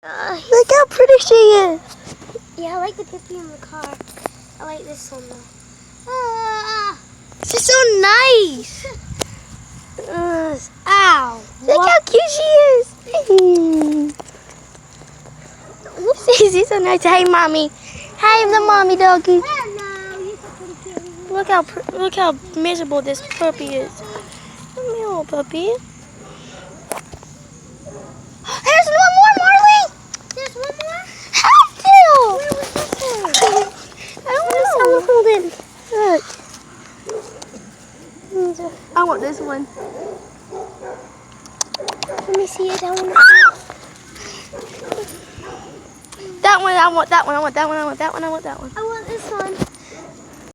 Look how pretty she is. Yeah, I like the puppy in the car. I like this one though. She's so nice. Ow. Look how cute she is. She's so nice. Hey, mommy. Hey, the mommy doggy. Hello, you're so pretty kitty. Look how miserable this puppy is. Come here, little puppy. There's one more, Marley. There's one more? Have to. Where was this one? I don't know. Hold it. Look. I want this one. Let me see it. I want That one. I want that one. I want that one. I want that one. I want that one. I want this one.